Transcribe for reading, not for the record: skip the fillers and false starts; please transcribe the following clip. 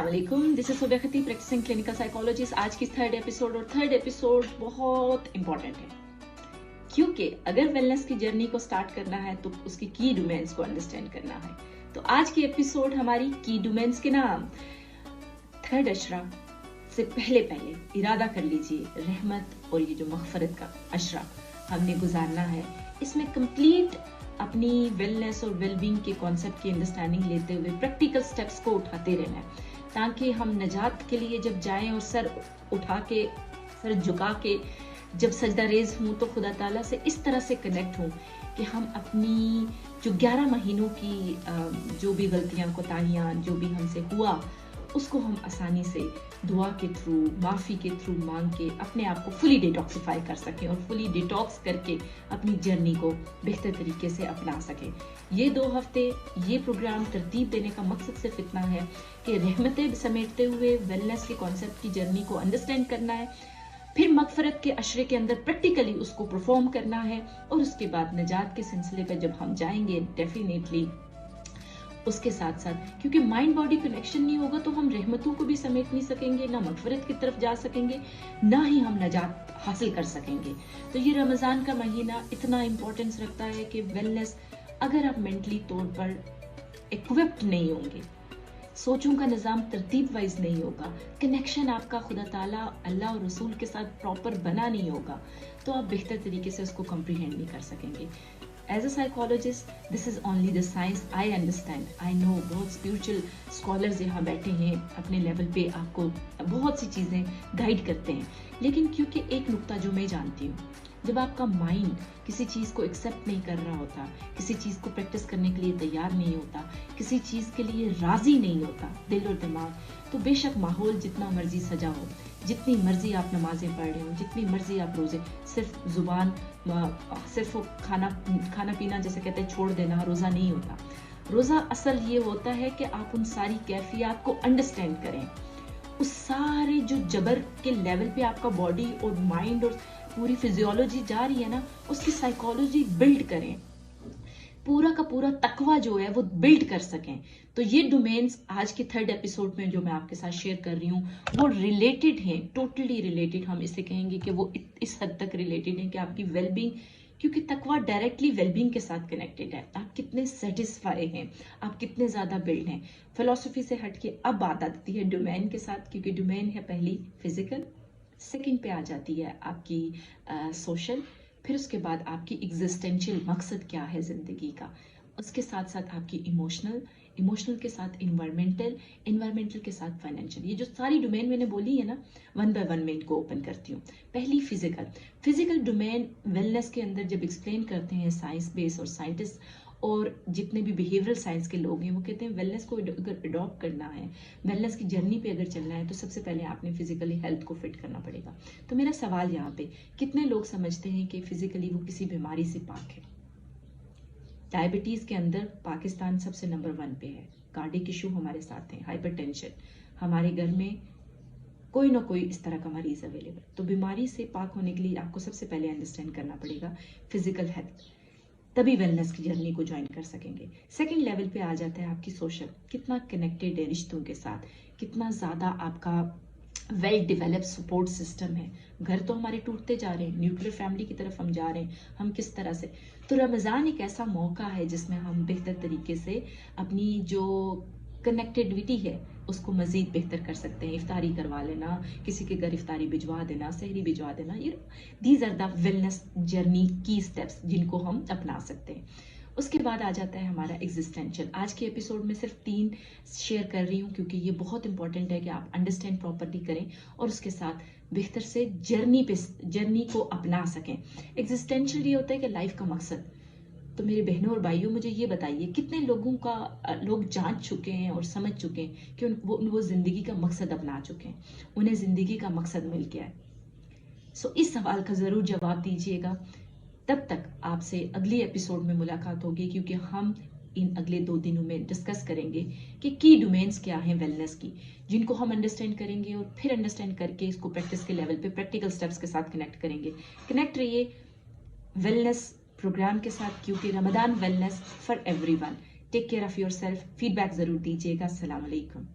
अस्सलामुअलैकुम, this is Sobia Khatib, practising clinical psychologist. आज की थर्ड एपिसोड बहुत इंपॉर्टेंट है, क्योंकि अगर वेलनेस की जर्नी को स्टार्ट करना है तो उसकी की डोमेन्स को अंडरस्टैंड करना है। तो आज की एपिसोड हमारी की डोमेन्स के नाम। थर्ड अशरा से पहले इरादा कर लीजिए, रहमत और ये जो मग़फ़रत का अशरा हमने गुजारना है, इसमें कंप्लीट अपनी वेलनेस और वेलबींग के कॉन्सेप्ट की अंडरस्टैंडिंग लेते हुए प्रैक्टिकल स्टेप्स को उठाते रहना है, ताकि हम नजात के लिए जब जाएं और सर उठा के, सर झुका के जब सजदा रेज हूँ तो खुदा ताला से इस तरह से कनेक्ट हूँ कि हम अपनी जो 11 महीनों की जो भी गलतियाँ, कोताहियाँ जो भी हमसे हुआ, उसको हम आसानी से दुआ के थ्रू, माफ़ी के थ्रू मांग के अपने आप को फुली डिटॉक्सिफाई कर सकें और फुली डिटॉक्स करके अपनी जर्नी को बेहतर तरीके से अपना सकें। ये 2 हफ्ते ये प्रोग्राम तरतीब देने का मकसद सिर्फ इतना है कि रहमतें समेटते हुए वेलनेस के कॉन्सेप्ट की जर्नी को अंडरस्टैंड करना है, फिर मग़फ़रत के अशरे के अंदर प्रैक्टिकली उसको परफॉर्म करना है, और उसके बाद नजात के सिलसिले पर जब हम जाएंगे डेफिनेटली उसके साथ साथ, क्योंकि माइंड बॉडी कनेक्शन नहीं होगा तो हम रहमतों को भी समेट नहीं सकेंगे, ना मग़फ़रत की तरफ जा सकेंगे, ना ही हम नजात हासिल कर सकेंगे। तो ये रमज़ान का महीना इतना इम्पोर्टेंस रखता है कि वेलनेस, अगर आप मेंटली तौर पर इक्विप्ड नहीं होंगे, सोचों का निज़ाम तरतीब वाइज नहीं होगा, कनेक्शन आपका खुदा ताला, अल्लाह और रसूल के साथ प्रॉपर बना नहीं होगा, तो आप बेहतर तरीके से उसको कम्प्रीहेंड नहीं कर सकेंगे। As a psychologist, this is only the science I understand. I know बहुत spiritual scholars यहाँ बैठे हैं, अपने लेवल पे आपको बहुत सी चीज़ें गाइड करते हैं, लेकिन क्योंकि एक नुक्ता जो मैं जानती हूँ, जब आपका माइंड किसी चीज़ को एक्सेप्ट नहीं कर रहा होता, किसी चीज़ को प्रैक्टिस करने के लिए तैयार नहीं होता, किसी चीज़ के लिए राज़ी नहीं होता दिल और दिमाग, तो बेशक माहौल जितना मर्जी सजा हो, जितनी मर्जी आप नमाजें पढ़ रहे हो, जितनी मर्जी आप रोज़े, सिर्फ ज़ुबान, सिर्फ खाना पीना जैसे कहते हैं छोड़ देना रोज़ा नहीं होता। रोज़ा असल ये होता है कि आप उन सारी कैफियत को अंडरस्टैंड करें, उस सारे जो जबर के लेवल पे आपका बॉडी और माइंड और पूरी फिजियोलॉजी जा रही है ना, उसकी साइकोलॉजी बिल्ड करें, पूरा का पूरा तकवा जो है वो बिल्ड कर सकें। तो ये डोमेन्स आज के थर्ड एपिसोड में जो मैं आपके साथ शेयर कर रही हूँ वो रिलेटेड हैं, टोटली रिलेटेड, हम इसे कहेंगे कि वो इस हद तक रिलेटेड है कि आपकी वेलबींग, क्योंकि तकवा डायरेक्टली वेलबींग के साथ कनेक्टेड है। आप कितने सेटिस्फाई हैं, आप कितने ज़्यादा बिल्ड हैं। फिलॉसफी से हट के अब बात आती है डोमेन के साथ, क्योंकि डोमेन है पहली फिजिकल, सेकंड पे आ जाती है आपकी सोशल, फिर उसके बाद आपकी एग्जिस्टेंशियल मकसद क्या है ज़िंदगी का, उसके साथ साथ आपकी इमोशनल के साथ इन्वायरमेंटल के साथ फाइनेंशियल। ये जो सारी डोमेन मैंने बोली है ना, 1 बाय 1 मैं इनको ओपन करती हूँ। पहली फिजिकल डोमेन वेलनेस के अंदर जब एक्सप्लेन करते हैं साइंस बेस और साइंटिस्ट और जितने भी बिहेवियरल साइंस के लोग हैं, वो कहते हैं वेलनेस को अगर अडॉप्ट करना है, वेलनेस की जर्नी पे अगर चलना है, तो सबसे पहले आपने फिजिकली हेल्थ को फिट करना पड़ेगा। तो मेरा सवाल यहाँ पे, कितने लोग समझते हैं कि फिजिकली वो किसी बीमारी से पाक है? डायबिटीज़ के अंदर पाकिस्तान सबसे नंबर 1 पे है, कार्डिक इशू हमारे साथ हैं, हाइपरटेंशन, हमारे घर में कोई ना कोई इस तरह का मरीज अवेलेबल। तो बीमारी से पाक होने के लिए आपको सबसे पहले अंडरस्टैंड करना पड़ेगा फिजिकल हेल्थ, तभी वेलनेस की जर्नी को ज्वाइन कर सकेंगे। सेकंड लेवल पे आ जाता है आपकी सोशल, कितना कनेक्टेड है रिश्तों के साथ, कितना ज़्यादा आपका वेल डेवलप सपोर्ट सिस्टम है। घर तो हमारे टूटते जा रहे हैं, न्यूक्लियर फैमिली की तरफ हम जा रहे हैं, हम किस तरह से। तो रमज़ान एक ऐसा मौका है जिसमें हम बेहतर तरीके से अपनी जो कनेक्टिविटी है उसको मज़ीद बेहतर कर सकते हैं। इफ्तारी करवा लेना, किसी के घर इफ्तारी भिजवा देना, सहरी भिजवा देना, these are the wellness journey की स्टेप्स जिनको हम अपना सकते हैं। उसके बाद आ जाता है हमारा एग्जिस्टेंशियल। आज के एपिसोड में सिर्फ 3 शेयर कर रही हूँ, क्योंकि ये बहुत इंपॉर्टेंट है कि आप अंडरस्टैंड प्रॉपर्ली करें और उसके साथ बेहतर से जर्नी को अपना सकें। एग्जिस्टेंशियल ये होता है कि लाइफ का मकसद। तो मेरे बहनों और भाइयों, मुझे ये बताइए, कितने लोग जान चुके हैं और समझ चुके हैं कि वो जिंदगी का मकसद अपना चुके हैं, उन्हें जिंदगी का मकसद मिल गया है? सो इस सवाल का जरूर जवाब दीजिएगा। तब तक आपसे अगली एपिसोड में मुलाकात होगी, क्योंकि हम इन अगले 2 दिनों में डिस्कस करेंगे कि की डोमेन्स क्या हैं वेलनेस की, जिनको हम अंडरस्टैंड करेंगे और फिर अंडरस्टैंड करके इसको प्रैक्टिस के लेवल पे प्रैक्टिकल स्टेप्स के साथ कनेक्ट करेंगे। कनेक्ट रहिए वेलनेस प्रोग्राम के साथ, क्योंकि Ramadan wellness for everyone. Take care of yourself. Feedback जरूर दीजिएगा। अस्सलाम वालेकुम।